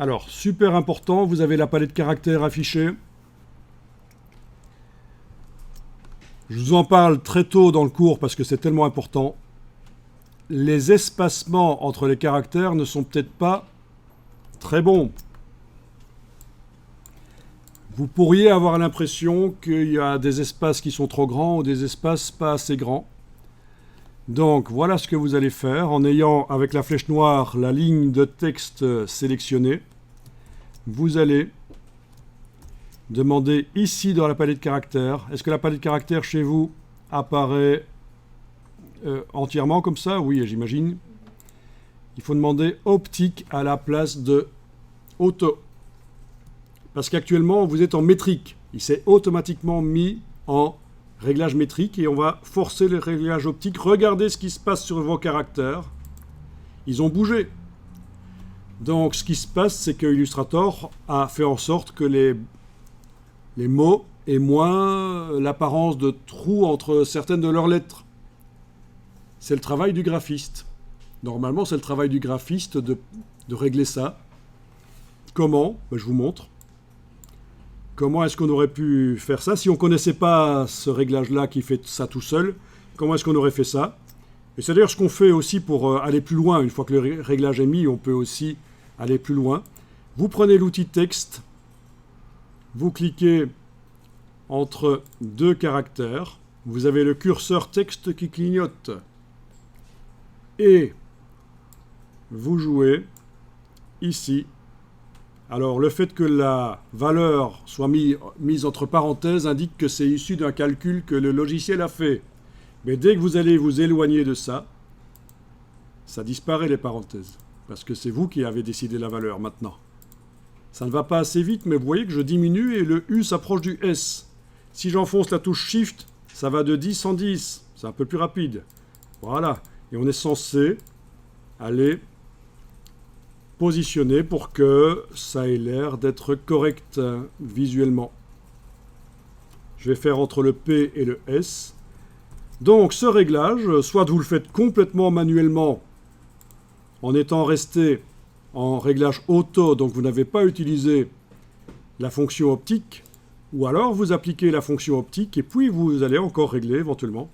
Alors, super important, vous avez la palette caractères affichée. Je vous en parle très tôt dans le cours parce que c'est tellement important. Les espacements entre les caractères ne sont peut-être pas très bons. Vous pourriez avoir l'impression qu'il y a des espaces qui sont trop grands ou des espaces pas assez grands. Donc voilà ce que vous allez faire en ayant avec la flèche noire la ligne de texte sélectionnée. Vous allez demander ici dans la palette caractères. Est-ce que la palette caractères chez vous apparaît entièrement comme ça? Oui, j'imagine. Il faut demander optique à la place de auto. Parce qu'actuellement, vous êtes en métrique. Il s'est automatiquement mis en réglage métrique et on va forcer le réglage optique. Regardez ce qui se passe sur vos caractères. Ils ont bougé. Donc, ce qui se passe, c'est que Illustrator a fait en sorte que les mots aient moins l'apparence de trous entre certaines de leurs lettres. C'est le travail du graphiste. Normalement, c'est le travail du graphiste de régler ça. Comment? Je vous montre. Comment est-ce qu'on aurait pu faire ça? Si on ne connaissait pas ce réglage-là qui fait ça tout seul, comment est-ce qu'on aurait fait ça? Et c'est d'ailleurs ce qu'on fait aussi pour aller plus loin. Une fois que le réglage est mis, on peut aussi aller plus loin. Vous prenez l'outil texte, vous cliquez entre deux caractères, vous avez le curseur texte qui clignote et vous jouez ici. Alors, le fait que la valeur soit mise entre parenthèses indique que c'est issu d'un calcul que le logiciel a fait. Mais dès que vous allez vous éloigner de ça, ça disparaît les parenthèses. Parce que c'est vous qui avez décidé la valeur maintenant. Ça ne va pas assez vite, mais vous voyez que je diminue et le U s'approche du S. Si j'enfonce la touche Shift, ça va de 10 en 10. C'est un peu plus rapide. Voilà. Et on est censé aller positionner pour que ça ait l'air d'être correct visuellement. Je vais faire entre le P et le S. Donc ce réglage, soit vous le faites complètement manuellement en étant resté en réglage auto, donc vous n'avez pas utilisé la fonction optique, ou alors vous appliquez la fonction optique et puis vous allez encore régler éventuellement